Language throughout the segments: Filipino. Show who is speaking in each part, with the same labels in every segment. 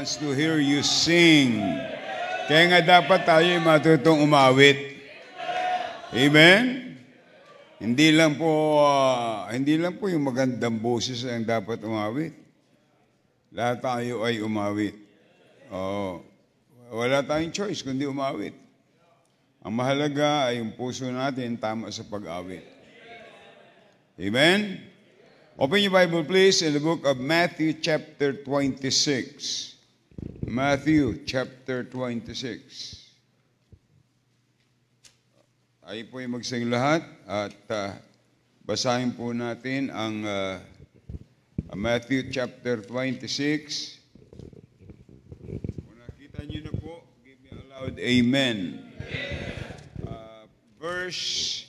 Speaker 1: wants to hear you sing. Kaya nga dapat tayo matutong umawit. Amen? Hindi lang po yung magandang boses ang dapat umawit. Lahat tayo ay umawit. Wala tayong choice kundi umawit. Ang mahalaga ay yung puso natin tama sa pag-awit. Amen? Open your Bible please in the book of Matthew chapter 26. Matthew chapter 26. Ay po yung magsing lahat at basahin po natin ang Matthew chapter 26. Kung nakita nyo na po, give me a loud amen. Verse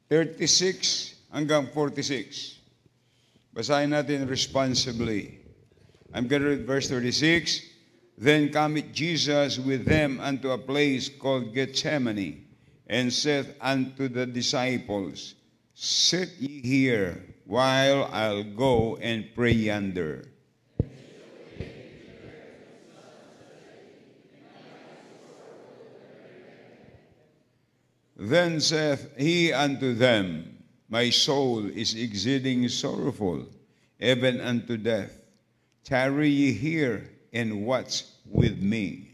Speaker 1: 36 hanggang 46. Basahin natin responsibly. I'm going to read verse 36. Then cometh Jesus with them unto a place called Gethsemane, and saith unto the disciples, Sit ye here, while I'll go and pray yonder. Then saith he unto them, My soul is exceeding sorrowful, even unto death. Tarry ye here, and watch with me.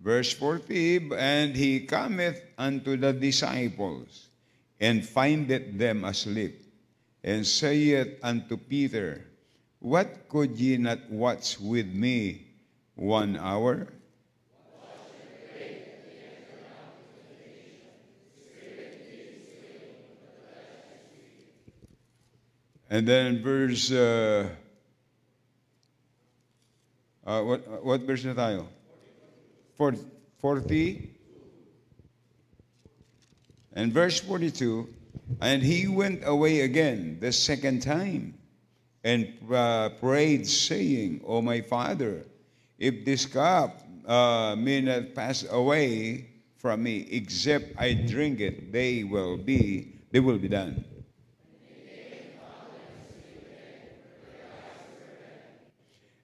Speaker 1: Verse 40, And he cometh unto the disciples, and findeth them asleep, and saith unto Peter, What could ye not watch with me 1 hour? And then verse, what verse na tayo? 40. And verse 42, And he went away again the second time, and prayed, saying, O my Father, if this cup may not pass away from me, except I drink it, they will be done.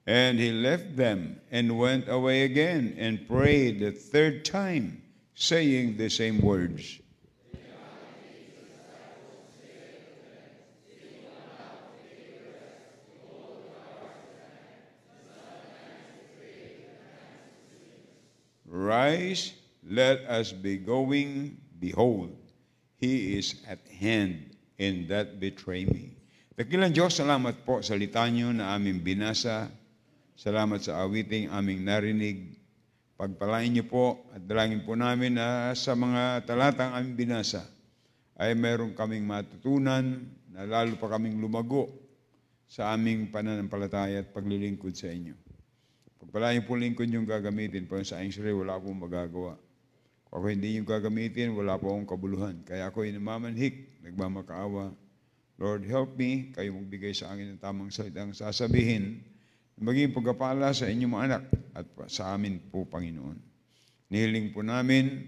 Speaker 1: And he left them and went away again and prayed the third time, saying the same words. Rise, let us be going. Behold, he is at hand in that betray me. Dakilang Diyos, salamat po sa litanyo na aming binasa. Salamat sa awiting aming narinig. Pagpalain niyo po at dalangin po namin na sa mga talatang aming binasa ay mayroon kaming matutunan na lalo pa kaming lumago sa aming pananampalataya at paglilingkod sa inyo. Pagpalain po lingkod yung gagamitin po sa aking sarili, wala akong magagawa. Kung ako hindi yung gagamitin, wala po akong kabuluhan. Kaya ako ay namamanhik, nagmamakaawa. Lord, help me, kayo magbigay sa akin ng tamang salitang sasabihin, maging pagkapala sa inyong mga anak at sa amin po, Panginoon. Nihiling po namin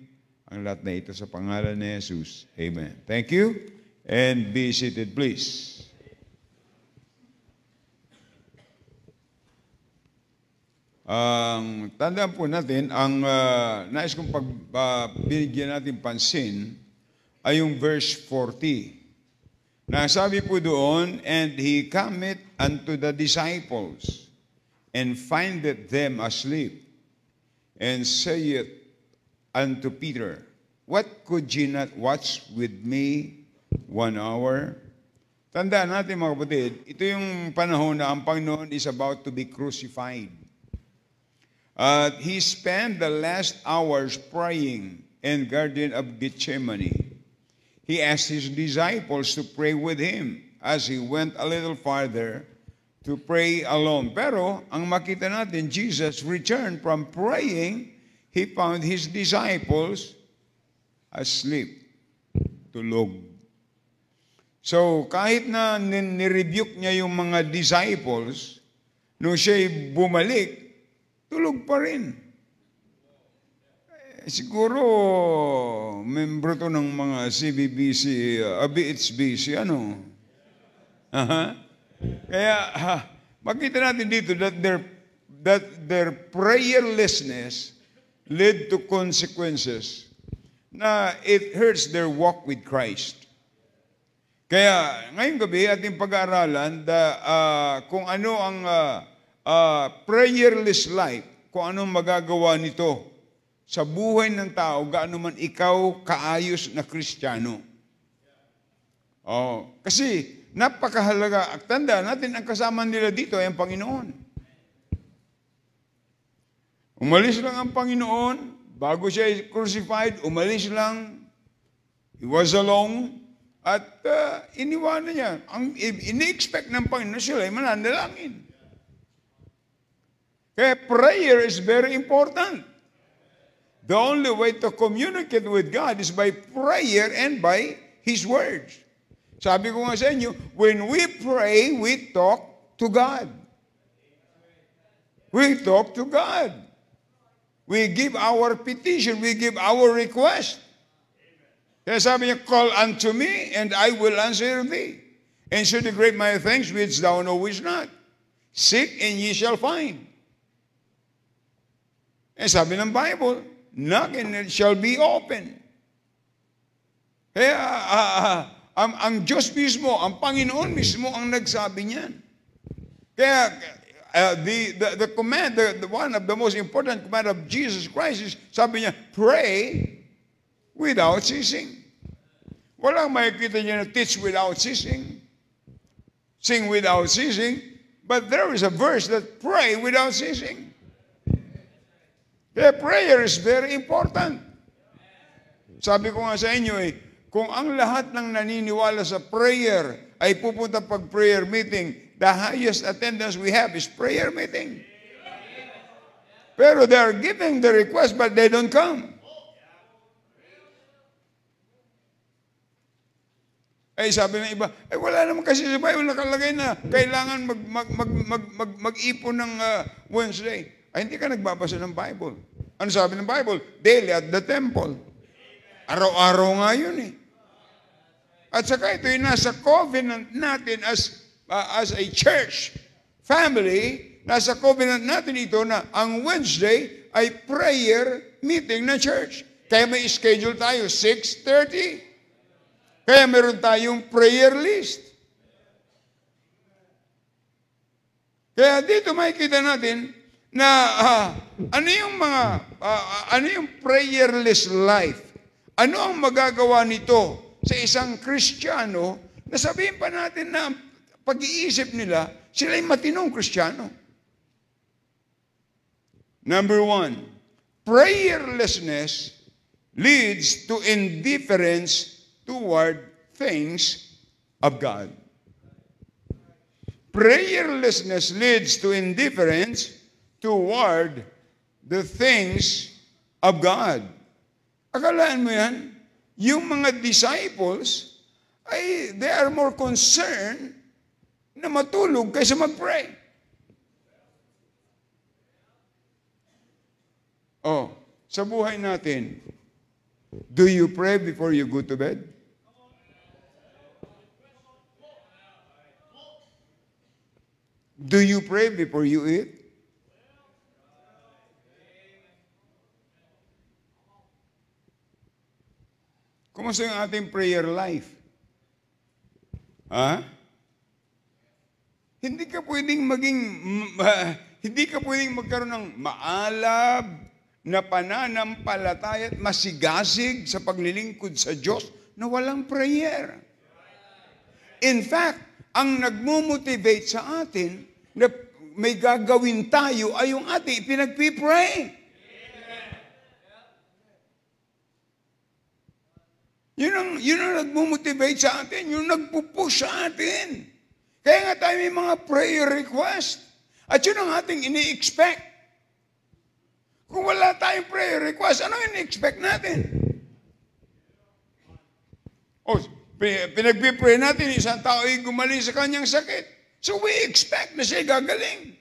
Speaker 1: ang lahat na ito sa pangalan ni Jesus. Amen. Thank you, and be seated, please. Tandaan po natin, ang nais kong binigyan natin pansin ay yung verse 40. Nasabi po doon, And he cometh unto the disciples, and findeth them asleep, and saith unto Peter, What could ye not watch with me 1 hour? Tandaan natin mga kapatid, ito yung panahon na ang Panginoon is about to be crucified. He spent the last hours praying in Garden of Gethsemane. He asked his disciples to pray with him as he went a little farther to pray alone. Pero, ang makita natin, Jesus returned from praying, he found his disciples asleep, tulog. So, kahit na nirebuke niya yung mga disciples, nung siya'y bumalik, tulog pa rin. Siguro, membro to ng mga CBBC, BHBC, ano? Aha. Kaya, makita natin dito that their prayerlessness led to consequences na it hurts their walk with Christ. Kaya, ngayong gabi, ating pag-aaralan kung ano ang prayerless life, kung anong magagawa nito sa buhay ng tao, gaano man ikaw kaayos na Kristiyano. Kasi napakahalaga. At tanda natin, ang kasama nila dito ay ang Panginoon. Umalis lang ang Panginoon, bago siya crucified, umalis lang. He was alone. At iniwanan niya. Ang ini-expect ng Panginoon, sila ay mananalangin. Kaya prayer is very important. The only way to communicate with God is by prayer and by His words. Sabi ko nga sa inyo, when we pray, we talk to God. We talk to God. We give our petition, we give our request. Kaya sabi niya, call unto me, and I will answer thee. And show the great mighty things which thou knowest not. Seek, and ye shall find. Sabi ng Bible, knock and it shall be open. Kaya ang Diyos mismo, ang Panginoon mismo ang nagsabi niyan. Kaya the command, one of the most important command of Jesus Christ is, sabi niya, pray without ceasing. Walang makikita niya na teach without ceasing, sing without ceasing, but there is a verse that pray without ceasing. Kaya prayer is very important. Sabi ko nga sa inyo kung ang lahat ng naniniwala sa prayer ay pupunta pag prayer meeting, the highest attendance we have is prayer meeting. Pero they are giving the request but they don't come. Sabi ng iba, wala naman kasi sa Bible nakalagay na kailangan mag-ipon ng Wednesday. Hindi ka nagbabasa ng Bible. Ano sabi ng Bible? Daily at the temple. Araw-araw nga yun At saka ito yung nasa covenant natin as a church family, nasa covenant natin ito na ang Wednesday ay prayer meeting na church. Kaya may schedule tayo, 6:30. Kaya meron tayong prayer list. Kaya dito makikita natin na ano yung prayerless life? Ano ang magagawa nito sa isang Kristiyano na sabihin pa natin na pag-iisip nila, sila ay matinong Kristiyano? Number 1, prayerlessness leads to indifference toward things of God. Prayerlessness leads to indifference toward the things of God. Akalaan mo yan? Yung mga disciples, they are more concerned na matulog kaysa mag-pray. Sa buhay natin, do you pray before you go to bed? Do you pray before you eat? Kumusta yung ating prayer life? Hindi ka pwedeng magkaroon ng maalab na pananampalataya at masigasig sa paglilingkod sa Diyos na walang prayer. In fact, ang nagmo-motivate sa atin na may gagawin tayo ay yung ating pinagpipray. Yun ang nagmo-motivate sa atin, yung nagpupush sa atin. Kaya nga tayo may mga prayer request. At yun ang ating ini-expect. Kung wala tayong prayer request, ano yung ini-expect natin? Pinagpipray natin, isang tao ay gumaling sa kanyang sakit. So we expect na siya gagaling.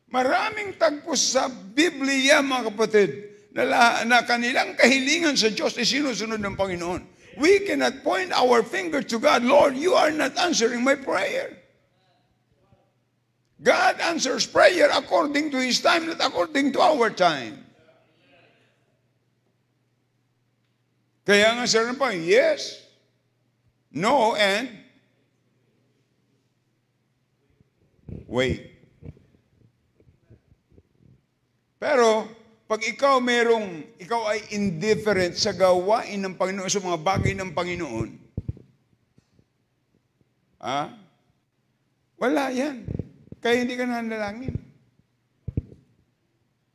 Speaker 1: Maraming tagpo sa Biblia, mga kapatid, na kanilang kahilingan sa Diyos ay sinusunod ng Panginoon. We cannot point our finger to God, Lord, you are not answering my prayer. God answers prayer according to His time, not according to our time. Kaya nga sir pa, yes, no, and wait. Pero, pag ikaw ay indifferent sa gawain ng Panginoon, sa mga bagay ng Panginoon, wala yan. Kaya hindi ka nanalangin.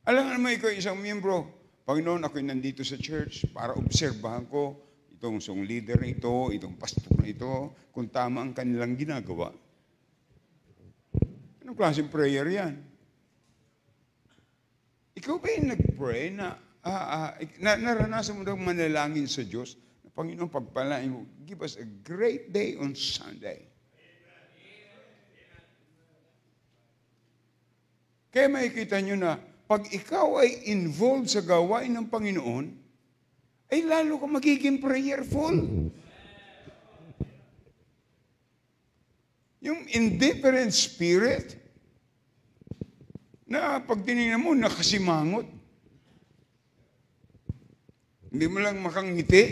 Speaker 1: Alam mo, ikaw isang miyembro, Panginoon, ako'y nandito sa church para obserbahan ko itong leader na ito, itong pastor na ito, kung tama ang kanilang ginagawa. Anong klaseng prayer yan? Ikaw ba yung nag-pray na naranasan mo daw manalangin sa Diyos na Panginoon, pagpalain mo, give us a great day on Sunday. Kaya makikita nyo na pag ikaw ay involved sa gawain ng Panginoon, ay lalo ka magiging prayerful. Yung indifferent spirit, na pag tinignan mo, nakasimangot. Hindi mo lang makangiti.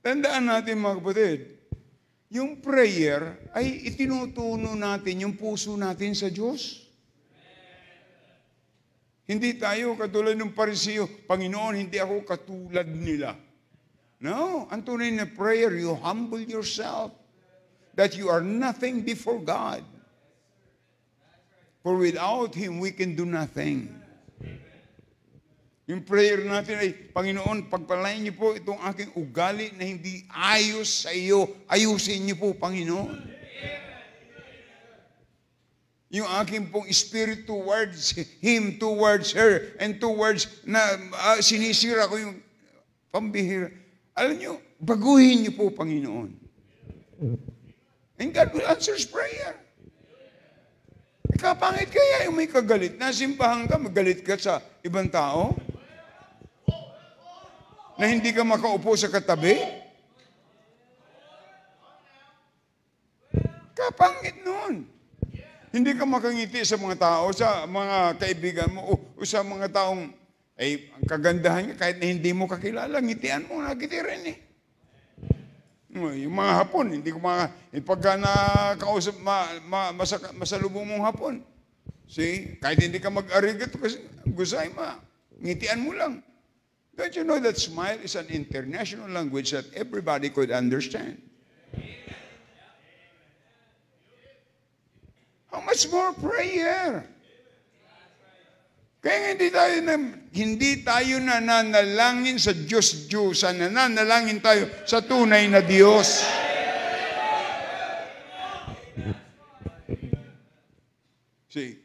Speaker 1: Tandaan natin mga kapatid, yung prayer ay itinutuno natin yung puso natin sa Diyos. Hindi tayo katulad ng Pariseo, Panginoon, hindi ako katulad nila. No, ang tunay na prayer, you humble yourself that you are nothing before God. For without Him, we can do nothing. Yung prayer natin ay, Panginoon, pagpalain niyo po itong aking ugali na hindi ayos sa iyo. Ayusin niyo po, Panginoon. Yung aking pong spirit towards Him, towards her, and towards na sinisira ko yung pambihira. Alam niyo, baguhin niyo po, Panginoon. And God will answer prayer. Kapangit kaya yung may kagalit. Nasimbahan ka, magalit ka sa ibang tao? Na hindi ka makaupo sa katabi? Kapangit nun. Hindi ka makangiti sa mga tao, sa mga kaibigan mo, o sa mga taong, ang kagandahan niya, kahit na hindi mo kakilala, ngitian mo, nakiti rin eh. Yung mga Hapon, hindi ko pagka nakausap, masalubong mong Hapon. See? Kahit hindi ka mag-arigato, kasi gusay ngitian mo lang. Don't you know that smile is an international language that everybody could understand? How much more prayer? Kaya hindi tayo nananalangin sa Diyos-Diyosan, nananalangin tayo sa tunay na Diyos. See?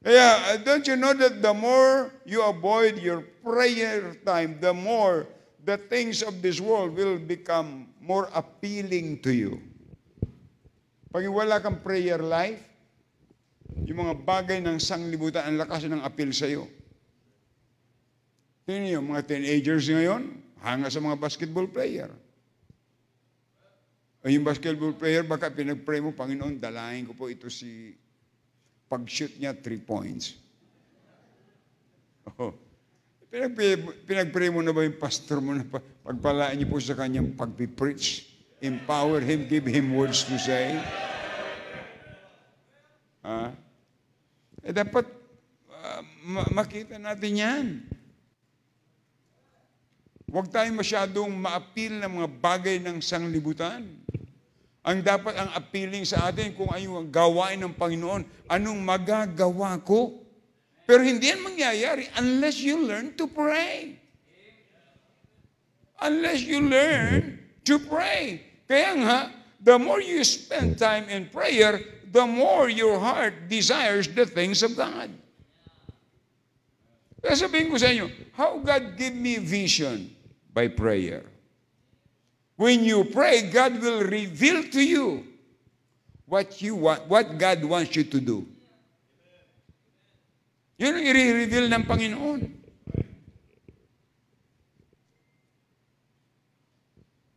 Speaker 1: Kaya, don't you know that the more you avoid your prayer time, the more the things of this world will become more appealing to you. Pag wala kang prayer life, yung mga bagay ng sanglibutan, ang lakas ng appeal sa iyo. Tingnan niyo, mga teenagers ngayon, hanga sa mga basketball player. O yung basketball player, baka pinag-pray mo, Panginoon, dalahin ko po ito si pag-shoot niya 3 points. Oh. Pinag-pray mo na ba yung pastor mo na pagpalaan niyo po sa kanyang pag-preach? Empower him, give him words to say? Dapat makita natin yan. Huwag tayong masyadong ma-appeal ng mga bagay ng sanglibutan. Ang dapat ang appealing sa atin kung ano ang gawain ng Panginoon, anong magagawa ko. Pero hindi yan mangyayari unless you learn to pray. Unless you learn to pray. Kaya nga, the more you spend time in prayer, the more your heart desires the things of God. Kaya sabihin ko sa inyo, how God give me vision? By prayer. When you pray, God will reveal to you what you want, what God wants you to do. Yun ang i-reveal ng Panginoon.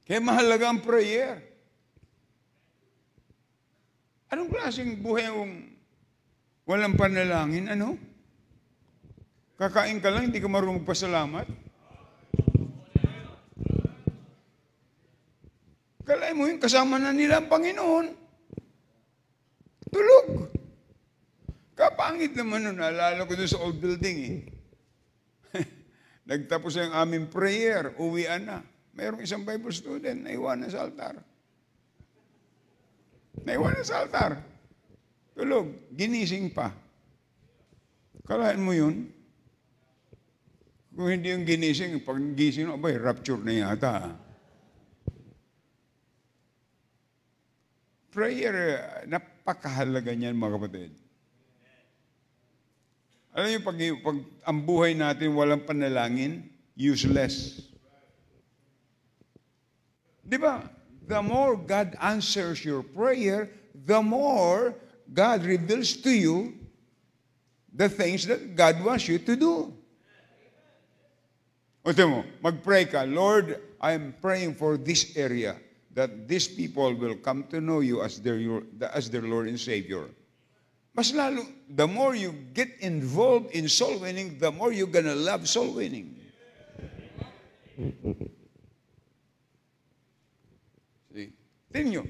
Speaker 1: Kaya mahalaga ang prayer. Anong klaseng buhay ang walang panalangin? Ano? Kakain ka lang, hindi ka marunong magpasalamat? Kalahin mo yun, kasama na nila ang Panginoon. Tulog. Kapangit naman nun. Naalala ko doon sa old building eh. Nagtapos ang aming prayer, uwian na. Mayroong isang Bible student, naiwanan sa altar. Naiwanan sa altar. Tulog. Ginising pa. Kalahin mo yun? Kung hindi yung ginising, pag gising, abay, rapture na yata. Prayer, napakahalaga niyan mga kapatid. Alam niyo, pag ang buhay natin walang panalangin, useless. Di ba? The more God answers your prayer, the more God reveals to you the things that God wants you to do. O mo, mag-pray ka, Lord, I am praying for this area, that these people will come to know you as their Lord and Savior. Mas lalo, the more you get involved in soul winning, the more you're gonna love soul winning. See? Tingnan nyo,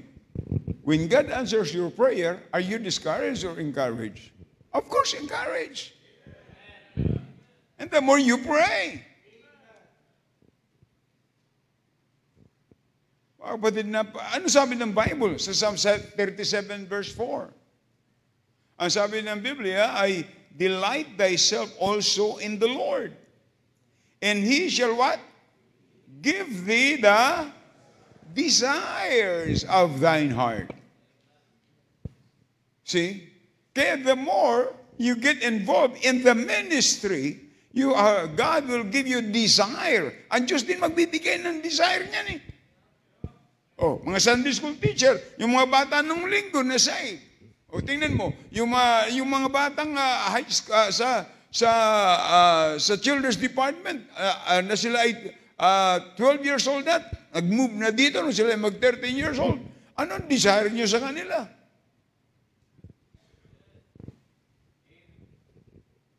Speaker 1: when God answers your prayer, are you discouraged or encouraged? Of course, encouraged. And the more you pray. Ano sabi ng Bible sa Psalm 37 verse 4? Ang sabi ng Biblia ay, delight thyself also in the Lord. And He shall what? Give thee the desires of thine heart. See? Kaya the more you get involved in the ministry, God will give you desire. Ang Diyos din magbibigay ng desire niyan eh. Oh, mga Sunday school teacher, yung mga bata nung linggo na saved. O tingnan mo, yung mga batang sa children's department na sila ay 12 years old na, nag-move na dito nung sila ay mag-13 years old. Anong desire niyo sa kanila?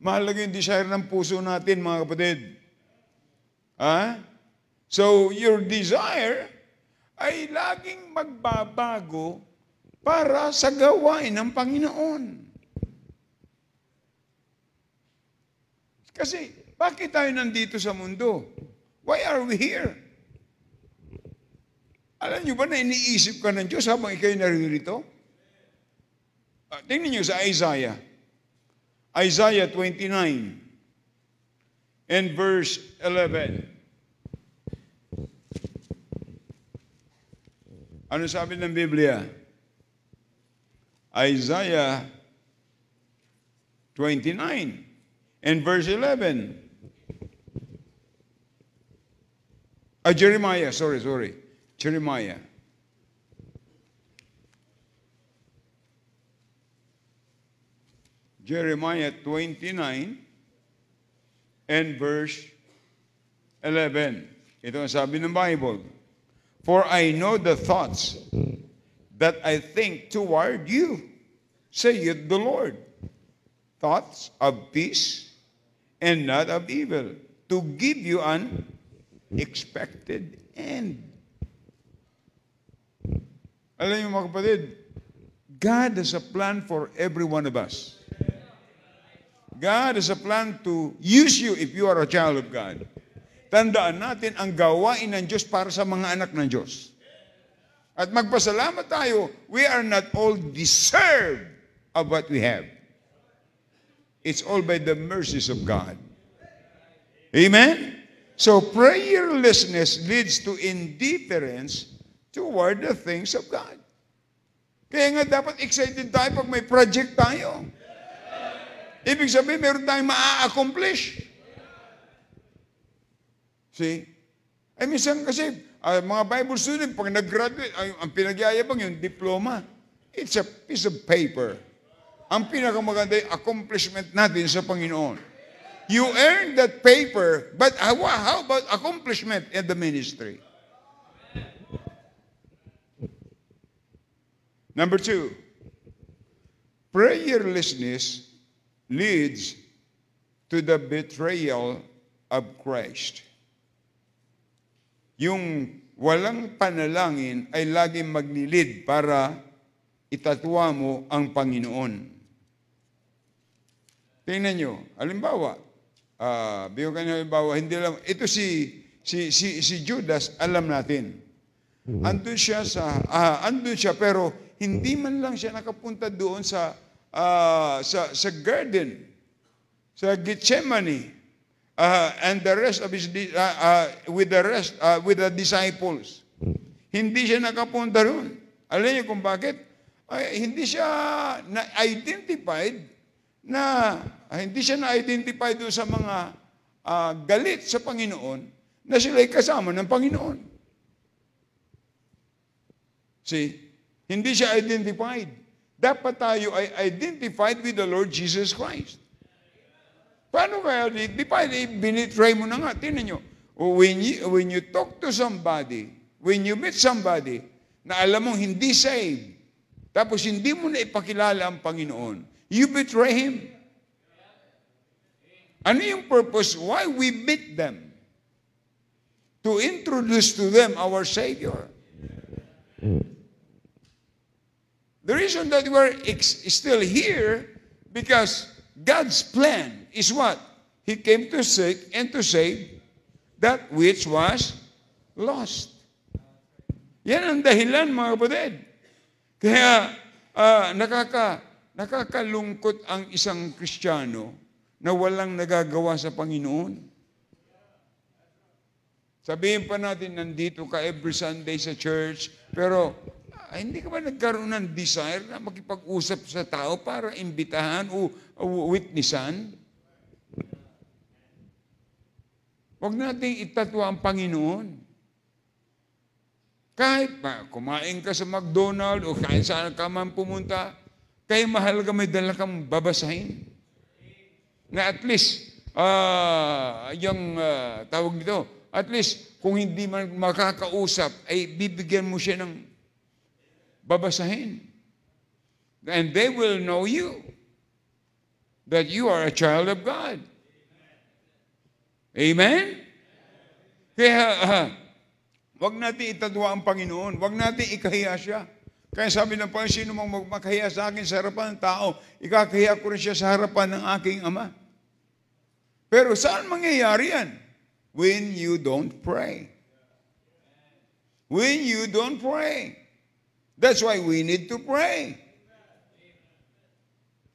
Speaker 1: Mahalaga yung desire ng puso natin, mga kapatid. So, your desire ay laging magbabago para sa gawain ng Panginoon. Kasi, bakit tayo nandito sa mundo? Why are we here? Alam niyo ba na iniisip ka ng Diyos habang ikaw'y naririto? Tingnan niyo sa Isaiah. Isaiah 29 and verse 11. Ano sabi ng Biblia? Isaiah 29 and verse 11. Jeremiah, sorry. Jeremiah. Jeremiah 29 and verse 11. Ito ang sabi ng Bible. For I know the thoughts that I think toward you, saith the Lord. Thoughts of peace and not of evil, to give you an expected end. Alam niyo mga kapatid, God has a plan for every one of us. God has a plan to use you if you are a child of God. Tandaan natin ang gawain ng Diyos para sa mga anak ng Diyos. At magpasalamat tayo, we are not all deserved of what we have. It's all by the mercies of God. Amen? So prayerlessness leads to indifference toward the things of God. Kaya nga dapat excited tayo pag may project tayo. Ibig sabihin, meron tayong ma-accomplish. See? Ay minsan kasi, mga Bible student, pag nag-graduate, ang pinagyayabang yung diploma. It's a piece of paper. Ang pinakamaganda yung accomplishment natin sa Panginoon. You earned that paper, but how about accomplishment in the ministry? Number 2, prayerlessness leads to the betrayal of Christ. Yung walang panalangin ay laging maglilid para itatwa mo ang Panginoon. Tingnan nyo, halimbawa, bigyan ka niyo halimbawa, hindi lang, ito si Judas, alam natin. Andun siya pero hindi man lang siya nakapunta doon sa garden, sa Gethsemane, and the rest of his with the disciples. Hindi siya nakapunta doon. Alam niyo kung bakit? Hindi siya na-identified doon sa mga galit sa Panginoon na sila'y kasama ng Panginoon. See? Hindi siya identified. Dapat tayo ay identified with the Lord Jesus Christ. Paano kaya identified? Binitray mo na nga. Tingnan nyo. When you talk to somebody, when you meet somebody na alam mong hindi saved, tapos hindi mo na ipakilala ang Panginoon, you betray Him. Ano yung purpose? Why we meet them? To introduce to them our Savior. The reason that we're still here, because God's plan is what? He came to seek and to save that which was lost. Yan ang dahilan, mga kapatid. Kaya nakakalungkot ang isang Kristiyano na walang nagagawa sa Panginoon. Sabihin pa natin, nandito ka every Sunday sa church, pero hindi ka ba nagkaroon ng desire na makipag-usap sa tao para imbitahan o witnessan? Huwag natin itatwa ang Panginoon. Kahit pa, kumain ka sa McDonald's o kahit saan ka man pumunta, kaya mahalaga may dala kang babasahin. Na at least, tawag nito, at least, kung hindi man makakausap, ay bibigyan mo siya ng babasahin. And they will know you. That you are a child of God. Amen? Kaya, wag natin itatwa ang Panginoon. Wag natin ikahiya siya. Kaya sabi ng Panginoon, sino mang magmakahiya sa akin sa harapan ng tao, ikakahiya ko rin siya sa harapan ng aking Ama. Pero saan mangyayari yan? When you don't pray. When you don't pray. That's why we need to pray.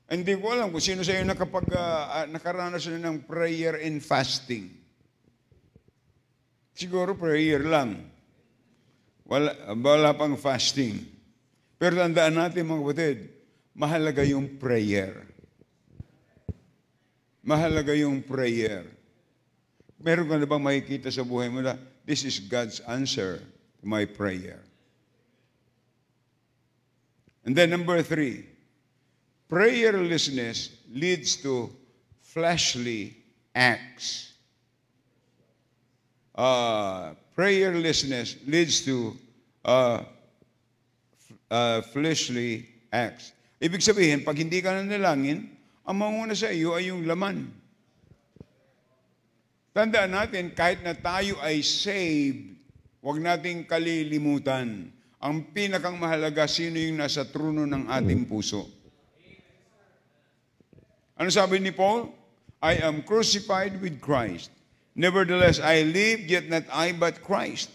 Speaker 1: Hindi ko alam kung sino sa iyo nakaranas na ng prayer and fasting. Siguro prayer lang. Wala pang fasting. Pero tandaan natin, mga kapatid, mahalaga yung prayer. Mahalaga yung prayer. Meron ka na bang makikita sa buhay mo na this is God's answer to my prayer? And then number 3, prayerlessness leads to fleshly acts. Prayerlessness leads to fleshly acts. Ibig sabihin, pag hindi ka nanalangin, ang manguna sa iyo ay yung laman. Tandaan natin, kahit na tayo ay saved, huwag nating kalilimutan. Ang pinakang mahalaga, sino yung nasa trono ng ating puso. Ano sabi ni Paul? I am crucified with Christ. Nevertheless, I live, yet not I, but Christ.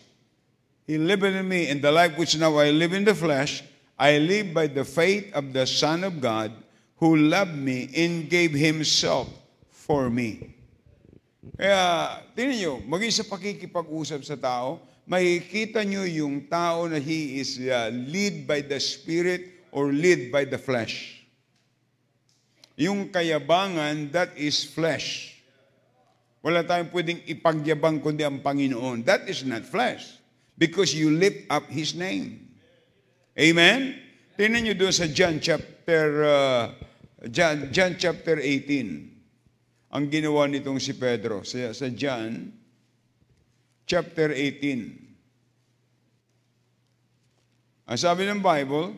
Speaker 1: He liveth in me, and the life which now I live in the flesh, I live by the faith of the Son of God, who loved me and gave Himself for me. Kaya, tingnan nyo, maging sa pakikipag-usap sa tao, makikita nyo yung tao na he is lead by the Spirit or lead by the flesh. Yung kayabangan, that is flesh. Wala tayong pwedeng ipagyabang kundi ang Panginoon. That is not flesh. Because you lift up His name. Amen? Tingnan nyo doon sa John chapter 18. Ang ginawa nitong si Pedro. Sa John chapter 18. Ang sabi ng Bible,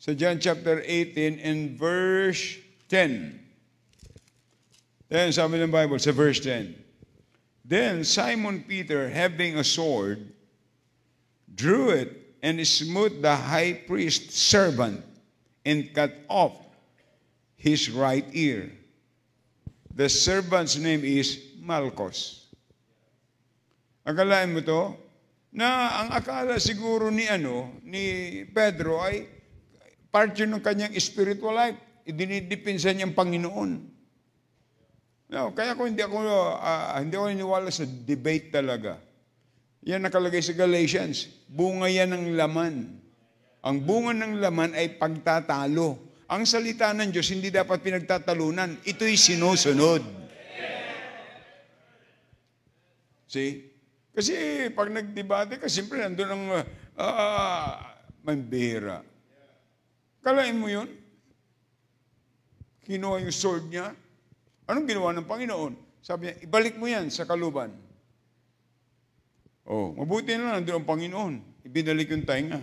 Speaker 1: sa John chapter 18 and verse 10. Then sabi ng Bible sa verse 10. Then Simon Peter, having a sword, drew it and smote the high priest's servant and cut off his right ear. The servant's name is Malchus. Akalain mo to? Na ang akala siguro ni Pedro ay part yun ng kanyang spiritual life. Idinidipinsa niyang Panginoon. No, kaya hindi ako niniwala sa debate talaga. Yan nakalagay sa Galatians. Bunga yan ng laman. Ang bunga ng laman ay pagtatalo. Ang salita ng Diyos hindi dapat pinagtatalunan. Ito'y sinusunod. See? Kasi pag nagdebate ka, siyempre nandun ang mambira. Kalain mo yun? Kinuha yung sword niya. Anong ginawa ng Panginoon? Sabi niya, ibalik mo yan sa kaluban. Oh, mabuti na nandun ang Panginoon. Ibinalik yung tainga.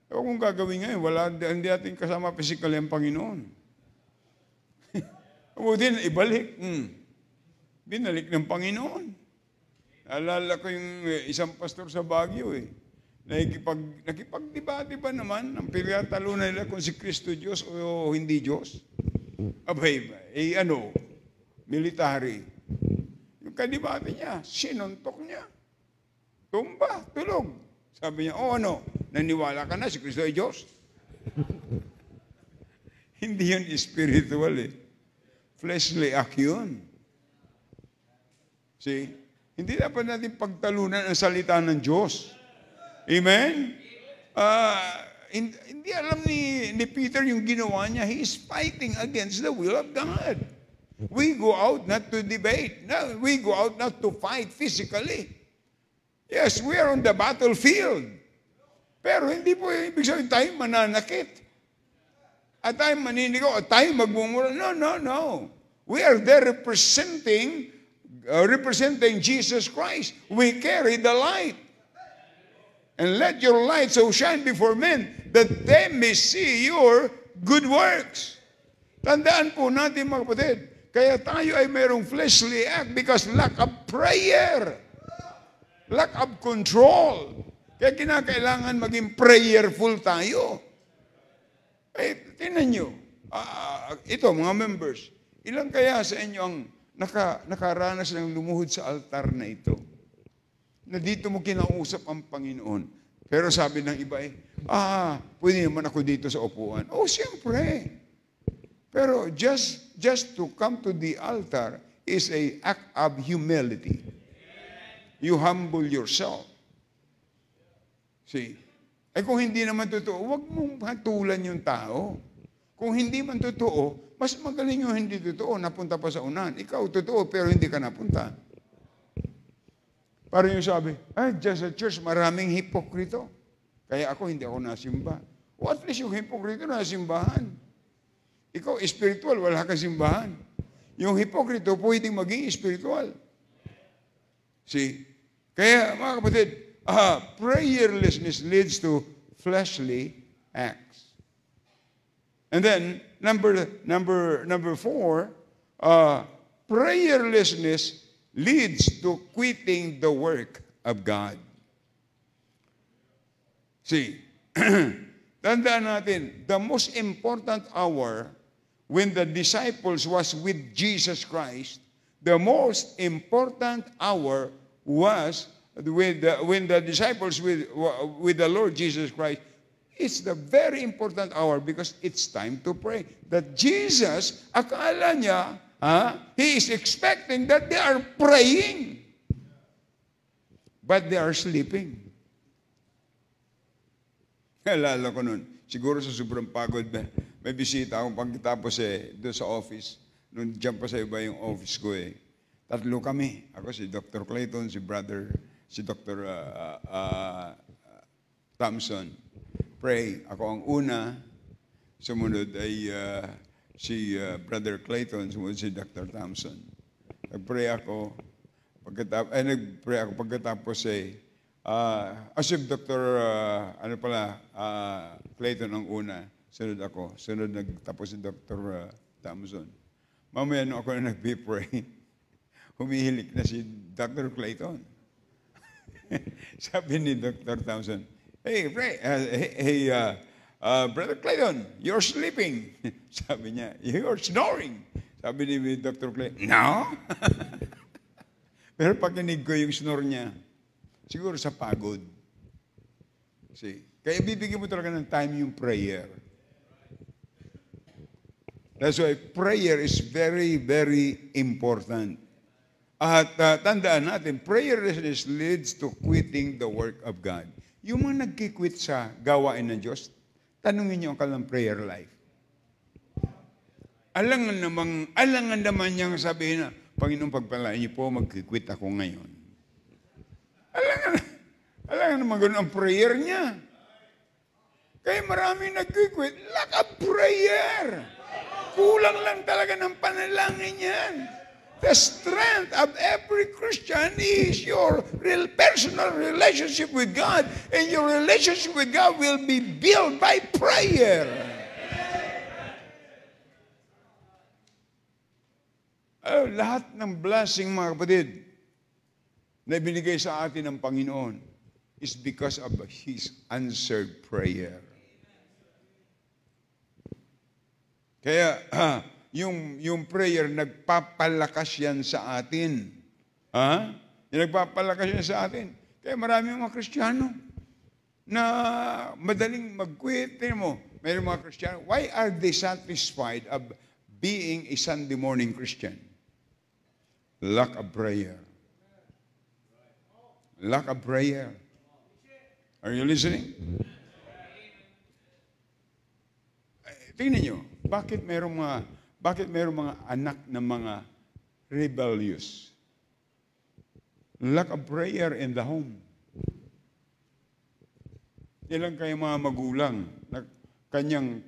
Speaker 1: Pero kung gagawin ngayon, hindi natin kasama physically ang Panginoon. Mabuti na, ibalik. Binalik ng Panginoon. Alala ko yung isang pastor sa Baguio nakipagdebate ba naman ang pinagtalunan nila kung si Kristo Diyos o hindi Diyos? Abay, military. Yung kadebate niya, sinuntok niya. Tumba, tulog. Sabi niya, naniwala ka na si Kristo ay Diyos? Hindi yun spiritual Fleshly act yun. See? Hindi dapat natin pagtalunan ang salita ng Diyos. Amen? Hindi alam ni Peter yung ginawa niya. He is fighting against the will of God. We go out not to debate. No, we go out not to fight physically. Yes, we are on the battlefield. Pero hindi po ibig sabihin tayo mananakit. At tayo maninigaw, at tayo magmumura. No. We are there representing Jesus Christ. We carry the light. And let your light so shine before men that they may see your good works. Tandaan po natin mga kapatid, kaya tayo ay mayroong fleshly act because lack of prayer. Lack of control. Kaya kinakailangan maging prayerful tayo. Tingnan nyo. Ito, mga members, ilan kaya sa inyo ang nakaranas ng lumuhod sa altar na ito? Na dito mo kinausap ang Panginoon. Pero sabi ng iba pwede naman ako dito sa upuan. Siyempre. Pero just to come to the altar is an act of humility. You humble yourself. See? Kung hindi naman totoo, huwag mong hatulan yung tao. Kung hindi man totoo, mas magaling yung hindi totoo, napunta pa sa unahan. Ikaw totoo, pero hindi ka napunta. Parang yung sabi, just sa church, maraming hipokrito. Kaya ako, hindi ako nasimba. O at least yung hipokrito nasimbahan. Ikaw, spiritual, wala ka simbahan. Yung hipokrito, pwedeng maging spiritual. See? Kaya, mga kapatid, prayerlessness leads to fleshly acts. And then, number 4, prayerlessness leads to quitting the work of God. See, tandaan natin, the most important hour when the disciples was with Jesus Christ, the most important hour was when the disciples with the Lord Jesus Christ. It's the very important hour because it's time to pray. That Jesus, akala niya, He is expecting that they are praying. But they are sleeping. Alala ko nun, siguro sa sobrang pagod, may bisita akong pagkatapos doon sa office. Noon dyan pa sa iba yung office ko Tatlo kami. Ako si Dr. Clayton, si Dr. Thompson. pray. Ako ang una, sumunod ay si Brother Clayton, sumunod si Dr. Thompson. Nag-pray ako, pagkatapos as if Dr. Clayton ang una, sunod ako, sunod nagtapos si Dr. Thompson. Mamaya nung ako na nag-pray, humihilik na si Dr. Clayton. Sabi ni Dr. Thompson, hey, Brother Clayton, you're sleeping. Sabi niya, you're snoring. Sabi ni Dr. Clayton, no? Pero pakinig ko yung snore niya, siguro sa pagod. See? Kaya bibigyan mo talaga ng time yung prayer. That's why prayer is very, very important. At tandaan natin, prayerlessness leads to quitting the work of God. Yung mga nagkikwit sa gawain ng Diyos, tanungin niyo ang kanilang prayer life. Alangan naman niyang sabihin na, Panginoon, pagpalain niyo po, magkikwit ako ngayon. Alangan naman ganun ang prayer niya. Kaya marami nagkikwit, lack of prayer. Kulang lang talaga ng panalangin yan. The strength of every Christian is your real personal relationship with God. And your relationship with God will be built by prayer. Lahat ng blessing, mga kapatid, na binigay sa atin ng Panginoon is because of His answered prayer. Kaya, yung prayer, nagpapalakas yan sa atin. Nagpapalakas yan sa atin. Kaya marami mga Kristiyano na madaling mag-quit. Mayroong mga Kristiyano, why are they satisfied of being a Sunday morning Christian? Lack of prayer. Lack of prayer. Are you listening? Tingnan nyo, bakit mayroong mga anak na mga rebellious? Lack of prayer in the home. Ilang kayo mga magulang na kanyang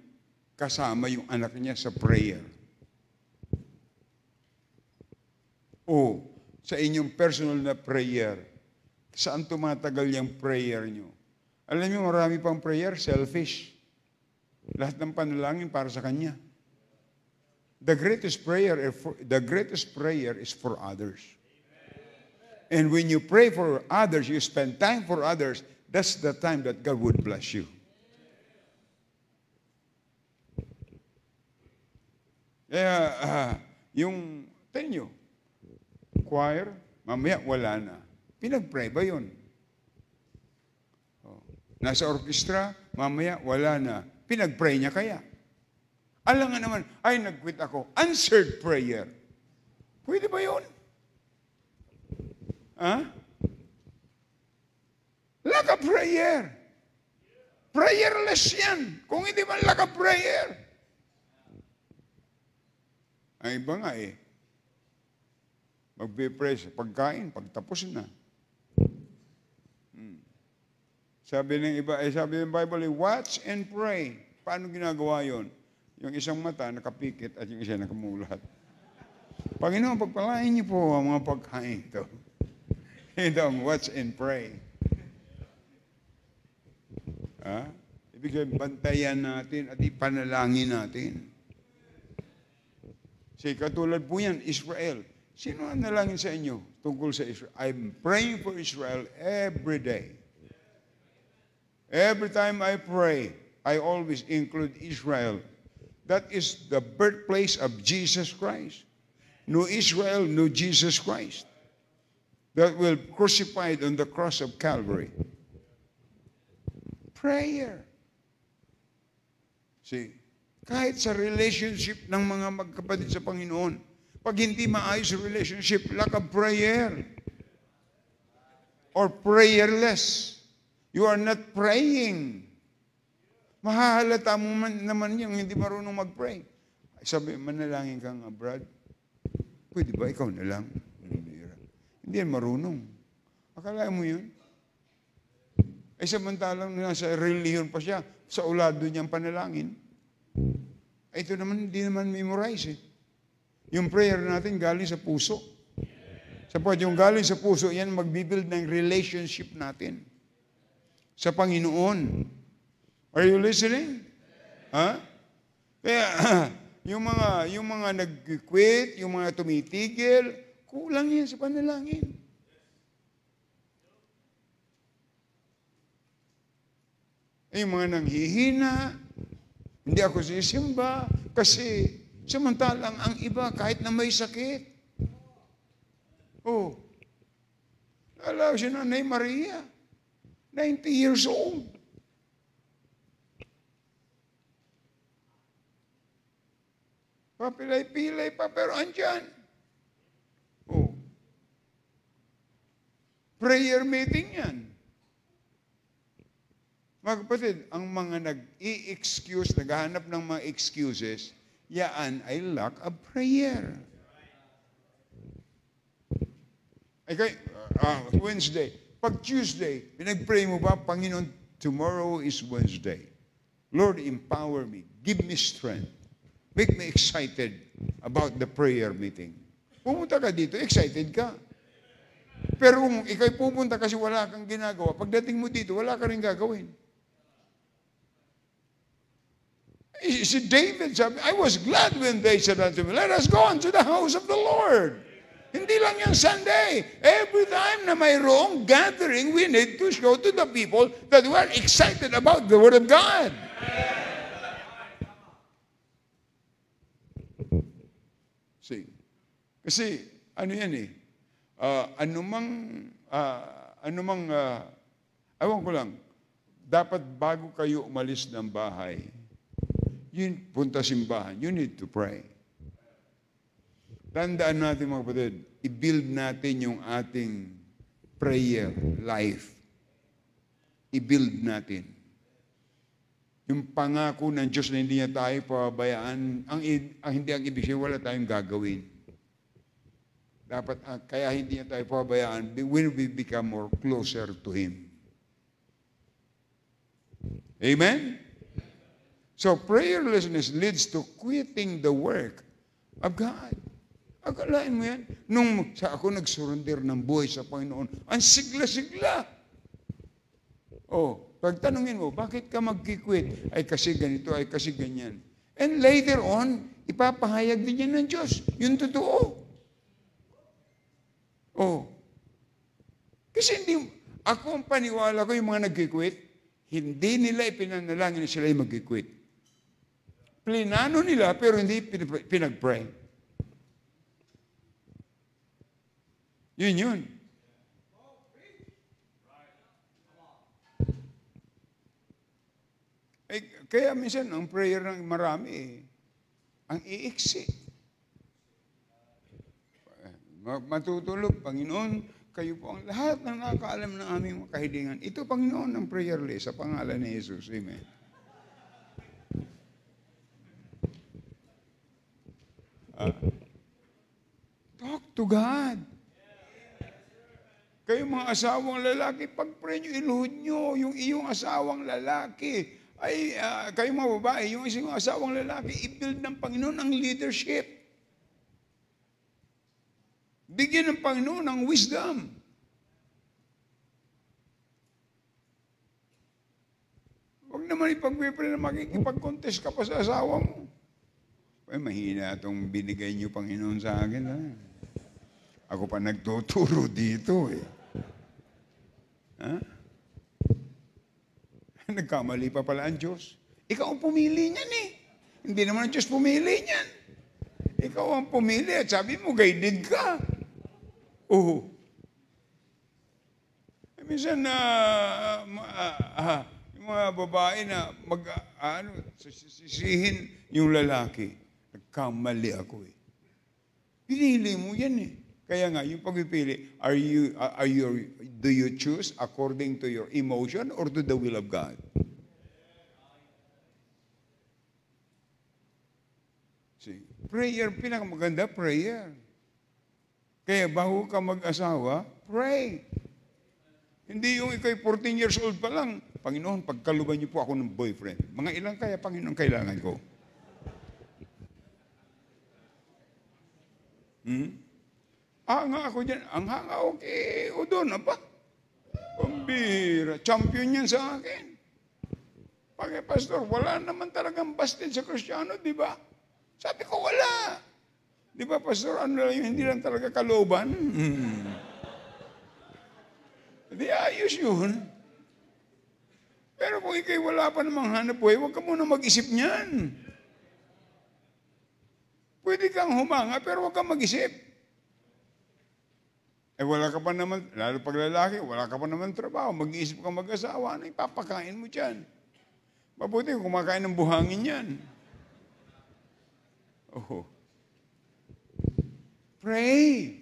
Speaker 1: kasama yung anak niya sa prayer? O sa inyong personal na prayer, saan tumatagal yung prayer nyo? Alam niyo, marami pang prayer, selfish. Lahat ng panalangin para sa kanya. The greatest prayer is for others. And when you pray for others, you spend time for others, that's the time that God would bless you. Kaya, tingnan nyo, choir, mamaya wala na. Pinag-pray ba yun? Nasa orkestra, mamaya wala na. Pinag-pray niya kaya? Alam nga naman, ay nag-quit ako. Answered prayer. Pwede ba yun? Lack of prayer. Prayerless yan. Kung hindi man lack of prayer. Ay iba nga Magbe-pray sa pagkain, pagtapos na. Sabi ng Bible, watch and pray. Paano ginagawa yon? Yung isang mata nakapikit at yung isa nakamulat. Panginoon, pagpalain niyo po ang mga pagkain ito. Ito, watch and pray. Ibig sabihin, bantayan natin at ipanalangin natin. Katulad po yan, Israel. Sino ang nalangin sa inyo tungkol sa Israel? I'm praying for Israel every day. Every time I pray, I always include Israel. That is the birthplace of Jesus Christ. No Israel, no Jesus Christ. That will crucified on the cross of Calvary. Prayer. See, kahit sa relationship ng mga magkapatid sa Panginoon, pag hindi maayos sa relationship, lack of prayer or prayerless, you are not praying. Mahahalata mo naman yung hindi marunong mag-pray. Sabi, manalangin ka nga, Brad. Pwede ba ikaw na lang? Hindi yan marunong. Akala mo yun? Ay samantalang nasa relihiyon pa siya, sa ulado niyang panalangin. Ay ito naman, hindi naman memorize eh. Yung prayer natin galing sa puso. Sapagkat yung galing sa puso, yan magbibuild ng relationship natin sa Panginoon. Are you listening? Ha? Kaya, yung mga nag-quit, yung mga tumitigil, kulang yan sa panalangin. Yung mga nanghihina, hindi ako sisimba, kasi samantalang ang iba, kahit na may sakit. Oh, alam si Nanay Maria, 90 years old. Papilay-pilay pa, pero andyan. Oh. Prayer meeting yan. Mga kapatid, ang mga nag-i-excuse, naghahanap ng mga excuses, yaan ay lack of prayer. Okay, Wednesday. Pag Tuesday, pinag-pray mo ba, Panginoon, tomorrow is Wednesday. Lord, empower me. Give me strength. Make me excited about the prayer meeting. Pumunta ka dito, excited ka. Pero kung ikaw'y pupunta kasi wala kang ginagawa, pagdating mo dito, wala ka rin gagawin. Si David sabi, I was glad when they said unto me, let us go unto the house of the Lord. Hindi lang yung Sunday. Every time na mayroong gathering, we need to show to the people that we are excited about the Word of God. See? Kasi, ano yan eh, ewan ko lang, dapat bago kayo umalis ng bahay, yun, punta simbahan, you need to pray. Tandaan natin mga kapatid, i-build natin yung ating prayer life. I-build natin. Yung pangako ng Diyos na hindi niya tayo pabayaan, hindi ang ibig sabihin, wala tayong gagawin. Dapat, kaya hindi niya tayo pabayaan, when we become more closer to Him. Amen? So, prayerlessness leads to quitting the work of God. Akalain mo yan? Nung ako nagsurrender ng buhay sa Panginoon, ang sigla-sigla. Oh, pagtanungin mo, bakit ka magkikwit? Ay kasi ganito, ay kasi ganyan. And later on, ipapahayag din yan ng Diyos. Yung totoo. Oh. Kasi hindi, ako ang paniwala ko yung mga nagkikwit, hindi nila ipinanalangin na sila yung magkikwit. Plinano nila, pero hindi pinag-pray. Yun. Kaya minsan, ang prayer ng marami, ang iiksi. Matutulog, Panginoon, kayo po ang lahat ng nakakaalam ng aming kahilingan. Ito, Panginoon, ang prayerless sa pangalan ni Jesus. Amen. Talk to God. Kayo mga asawang lalaki, pag-pray nyo, iluhod nyo yung iyong asawang lalaki. Ay, kayo mga babae, yung isang asawang lalaki, i-build ng Panginoon ang leadership. Bigyan ng Panginoon ng wisdom. Huwag naman ipag-pray na makikipag-contest ka pa sa asawa mo. Ay, mahina itong binigay niyo, Panginoon, sa akin. Ha? Ako pa nagtuturo dito eh. Ha? Nagkamali pa pala ang Diyos. Ikaw ang pumili niyan eh. Hindi naman ang Diyos pumili niyan. Ikaw ang pumili at sabi mo, guided ka. Oo. Minsan na yung mga babae na sisihin yung lalaki. Nagkamali ako eh. Pinili mo yan eh. Kaya nga, yung pagpipili, do you choose according to your emotion or to the will of God? See, prayer, pinakamaganda, prayer. Kaya bago ka mag-asawa, pray. Hindi yung ikaw'y 14 years old pa lang, Panginoon, pagkaluban niyo po ako ng boyfriend. Mga ilang kaya, Panginoon, kailangan ko? Nga ako dyan. Ang hanga, okay. O doon, apa? Pambira. Champion yan sa akin. Pastor, wala naman talagang busted sa Kristiyano, di ba? Sabi ko, wala. Di ba, Pastor, ano lang yun, hindi lang talaga kalooban? Di ayos yun. Pero kung ikay wala pa namang hanap buhay, huwag ka muna mag-isip niyan. Pwede kang humanga, pero huwag kang mag-isip. Wala ka pa naman, lalo pag lalaki, wala ka pa naman trabaho, mag-iisip kang mag-asawa, ano ipapakain mo dyan? Mabuti kung kumakain ng buhangin yan. Oh. Pray.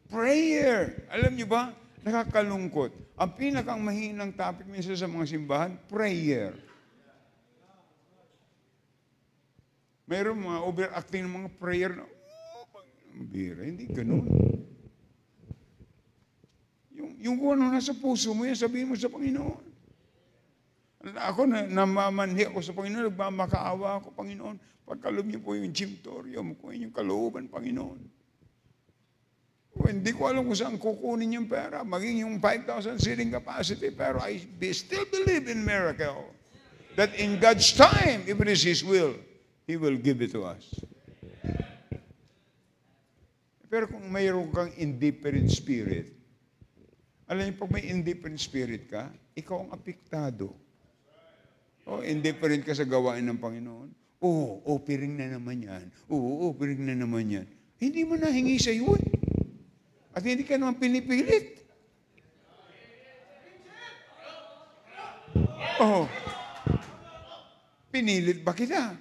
Speaker 1: Prayer. Alam niyo ba, nakakalungkot. Ang pinakang mahinang topic minsan sa mga simbahan, prayer. Mayroon mga overacting ng mga prayer na, bira, hindi ganun. Yung kung ano nasa puso mo, yan sabihin mo sa Panginoon. Ako, namamanhi ako sa Panginoon, nagmamakaawa ako, Panginoon. Pagkalob niyo po yung gymtorium, kung yung kalooban, Panginoon. Hindi ko alam kung saan kukunin yung pera, maging yung 5,000 seating capacity, pero I still believe in miracle. That in God's time, if it is His will, He will give it to us. Pero kung mayroon kang indifferent spirit, alam niyo, pag may indifferent spirit ka, ikaw ang apektado. Indifferent ka sa gawain ng Panginoon. Piring na naman yan. Piring na naman yan. Hindi mo nahingi sa iyo. At hindi ka naman pinipilit. Pinilit ba kita?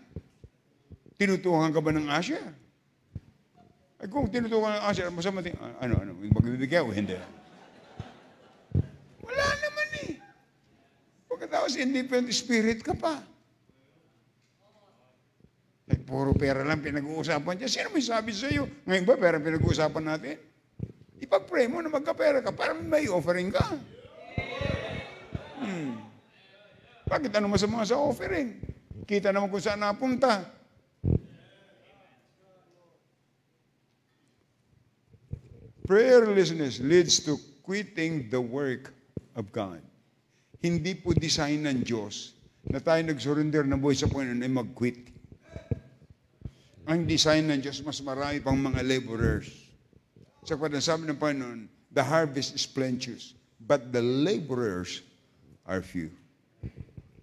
Speaker 1: Tinutukan ka ba ng asya? Kung tinutukan ng asya, masama din, magbibigay o hindi? Wala naman eh. Pagkatapos indifferent spirit ka pa. Puro pera lang pinag-uusapan dyan. Sino may sabi sa iyo? Ngayon ba pera pinag-uusapan natin? Ipag-pray mo na magkapera ka para may offering ka. Bakit ano masama sa offering? Kita naman kung saan napunta. Prayerlessness leads to quitting the work of God. Hindi po design ng Diyos na tayo nag-surrender ng buhay sa Panginoon ay mag-quit. Ang design ng Diyos, mas marami pang mga laborers. Sa sabi ng Panginoon, the harvest is plenteous, but the laborers are few.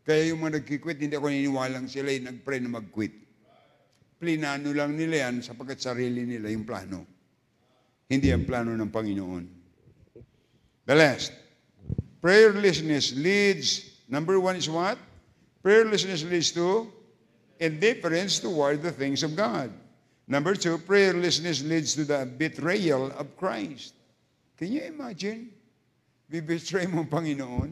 Speaker 1: Kaya yung mga nag-quit, hindi ako niniwalang sila yung nag-pray na mag-quit. Plinano lang nila yan sapagkat sarili nila yung plano. Hindi ang plano ng Panginoon. The last, prayerlessness leads, number one is what? Prayerlessness leads to indifference toward the things of God. Number two, prayerlessness leads to the betrayal of Christ. Can you imagine? Bibetray mo ang Panginoon?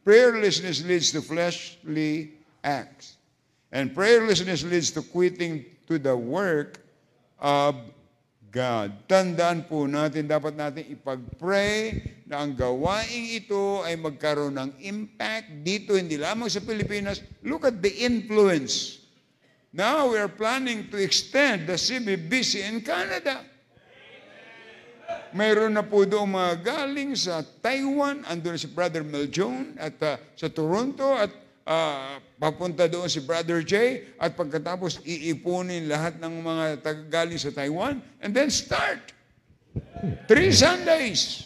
Speaker 1: Prayerlessness leads to fleshly acts. And prayerlessness leads to quitting to the work of God. Tandaan po natin, dapat natin ipag-pray na ang gawaing ito ay magkaroon ng impact dito, hindi lamang sa Pilipinas. Look at the influence. Now we are planning to extend the CBBC in Canada. Mayroon na po doon mga galing sa Taiwan, andun si Brother Meljon, at sa Toronto, at papunta doon si Brother Jay, at pagkatapos iipunin lahat ng mga galing sa Taiwan, and then start. 3 Sundays.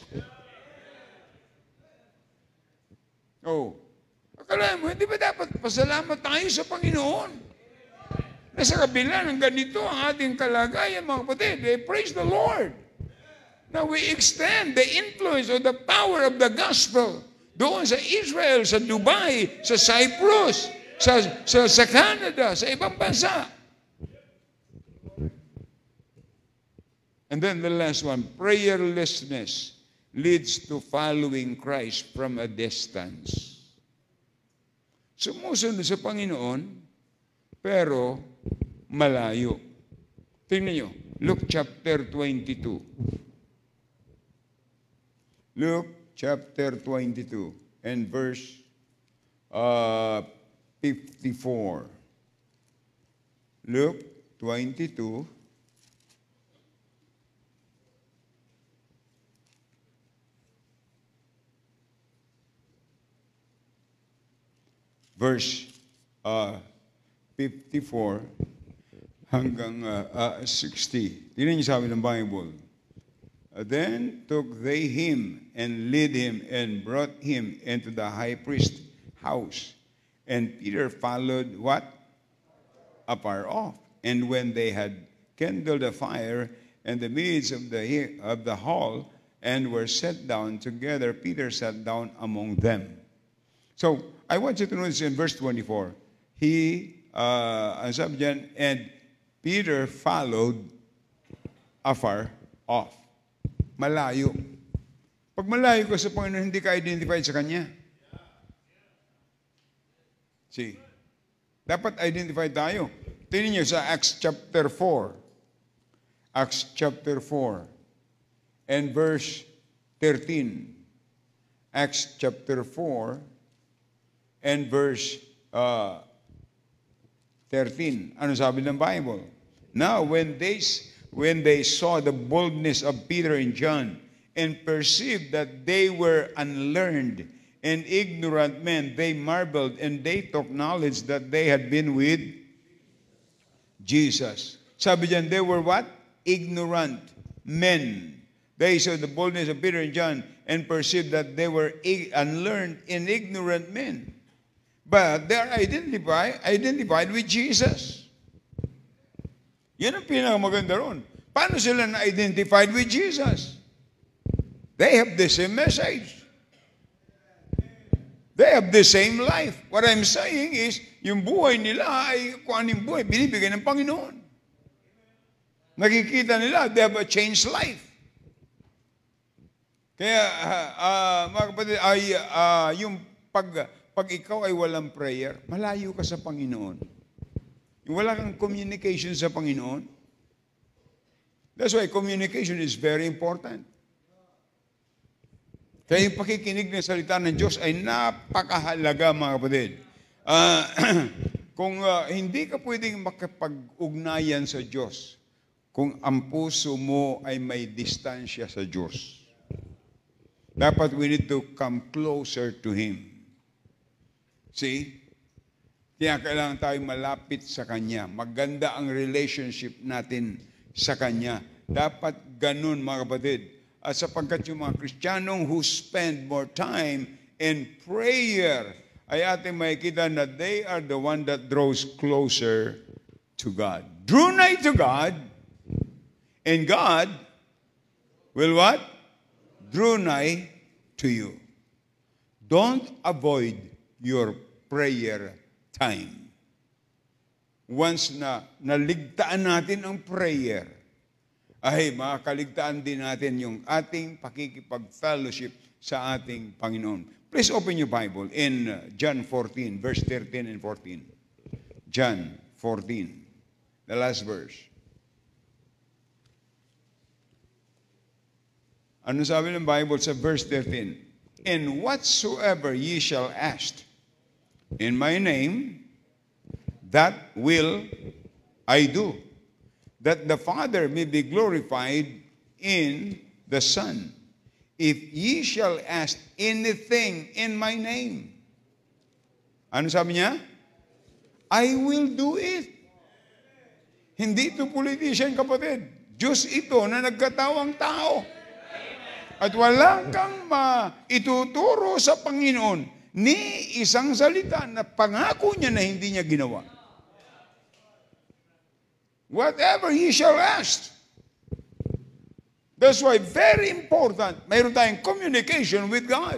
Speaker 1: Akala mo, hindi ba dapat pasalamat tayo sa Panginoon? Nasa kabila ng ganito ang ating kalagayan, mga kapatid. Praise the Lord. Now we extend the influence of the power of the gospel doon sa Israel, sa Dubai, sa Cyprus, sa Canada, sa ibang bansa. And then the last one, prayerlessness leads to following Christ from a distance. Sumusunod sa Panginoon, pero malayo. Tingnan nyo, Luke chapter 22. Luke chapter 22 and verse 54. Luke 22, verse 54 hanggang 60. Tingnan niyo sabi ng Bible. Then took they him and led him and brought him into the high priest's house. And Peter followed what? Afar off. And when they had kindled a fire in the midst of the hall and were set down together, Peter sat down among them. So, I want you to notice in verse 24, and Peter followed afar off. Malayo. Pag malayo ka sa Panginoon, hindi ka identified sa Kanya. See? Dapat identified tayo. Tingnan niyo sa Acts chapter 4. Acts chapter 4 and verse 13. Acts chapter 4 and verse 13. Ano sabi ng Bible? Now, when they saw the boldness of Peter and John and perceived that they were unlearned and ignorant men, they marveled and they took knowledge that they had been with Jesus. Sabi diyan, they were what? Ignorant men. They saw the boldness of Peter and John and perceived that they were unlearned and ignorant men. But they are identified with Jesus. Yan ang pinakamaganda ron. Paano sila na-identified with Jesus? They have the same message. They have the same life. What I'm saying is, yung buhay nila ay kung anong buhay, binibigay ng Panginoon. Nakikita nila, they have a changed life. Kaya, mga kapatid, yung pag ikaw ay walang prayer, malayo ka sa Panginoon. Yung wala kang communication sa Panginoon. That's why communication is very important. Kaya yung pakikinig ng salita ng Diyos ay napakahalaga, mga kapatid. Kung hindi ka pwedeng makapag-ugnayan sa Diyos, kung ang puso mo ay may distansya sa Diyos, dapat we need to come closer to Him. See? Kaya kailangan tayo malapit sa Kanya. Maganda ang relationship natin sa Kanya. Dapat ganun, mga kapatid. At sapagkat yung mga Kristiyanong who spend more time in prayer, ay ating makikita na they are the one that draws closer to God. Draw nigh to God, and God will what? Draw nigh to you. Don't avoid your prayer time. Once na naligtaan natin ang prayer, ay makakaligtaan din natin yung ating pakikipag-fellowship sa ating Panginoon. Please open your Bible in John 14, verse 13 and 14. John 14, the last verse. Ano sabi ng Bible sa verse 13? And whatsoever ye shall ask in my name, that will I do, that the Father may be glorified in the Son. If ye shall ask anything in my name. Ano sabi niya? I will do it. Hindi ito politician, kapatid. Diyos ito na nagkatawang tao. At wala kang maituturo sa Panginoon ni isang salita na pangako niya na hindi niya ginawa. Whatever ye shall ask. That's why very important, mayroon tayong communication with God.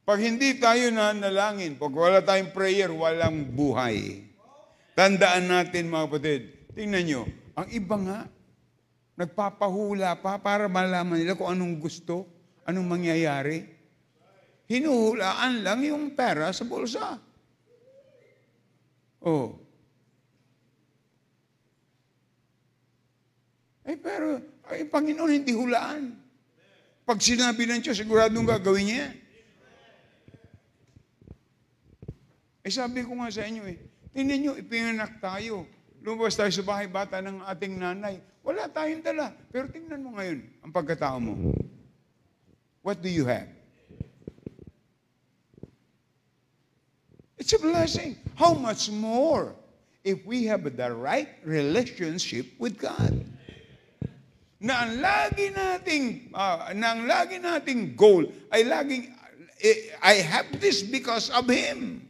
Speaker 1: Pag hindi tayo nanalangin, pag wala tayong prayer, walang buhay. Tandaan natin, mga kapatid, tingnan nyo, ang iba nga, nagpapahula pa para malaman nila kung anong gusto, anong mangyayari. Hinuhulaan lang yung pera sa bulsa. Oh. Pero, ay, Panginoon, hindi hulaan. Pag sinabi ng Diyos, siguradong gagawin niya. Sabi ko nga sa inyo tingnan nyo, ipinganak tayo. Lumabas tayo sa bahay bata ng ating nanay. Wala tayong dala. Pero tingnan mo ngayon, ang pagkatao mo. What do you have? It's a blessing. How much more if we have the right relationship with God? Na ang lagi nating goal ay laging, I have this because of Him.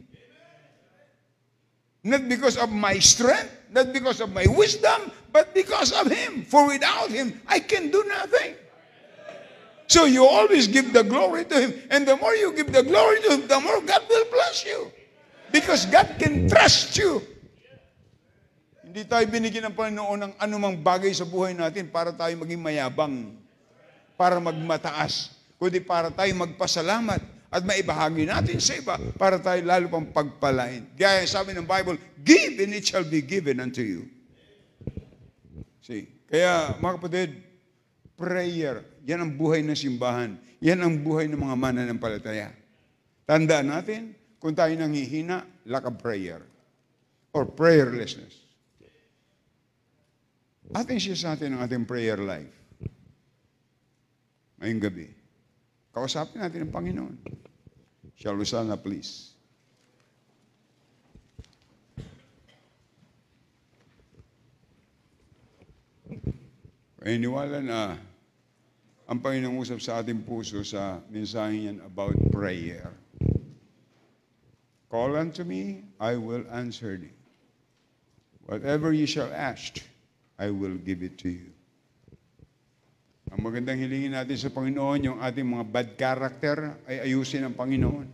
Speaker 1: Not because of my strength, not because of my wisdom, but because of Him. For without Him, I can do nothing. So you always give the glory to Him. And the more you give the glory to Him, the more God will bless you. Because God can trust you. Hindi tayo binigyan ng Panginoon ng anumang bagay sa buhay natin para tayo maging mayabang, para magmataas, kundi para tayo magpasalamat at maibahagi natin sa iba para tayo lalo pang pagpalain. Gaya sabi ng Bible, give and it shall be given unto you. See? Kaya mga kapatid, prayer, yan ang buhay ng simbahan. Yan ang buhay ng mga mananampalataya. Tandaan natin, kung tayo nanghihina, lack of prayer or prayerlessness. Ating siya sa atin ang ating prayer life. Ngayong gabi. Kausapin natin ang Panginoon. Shall we stand up, please? Iniwala na ang Panginoong usap sa ating puso sa mensahe yan about prayer. Call unto me, I will answer thee. Whatever you shall ask, I will give it to you. Ang magandang hilingin natin sa Panginoon, yung ating mga bad character ay ayusin ng Panginoon.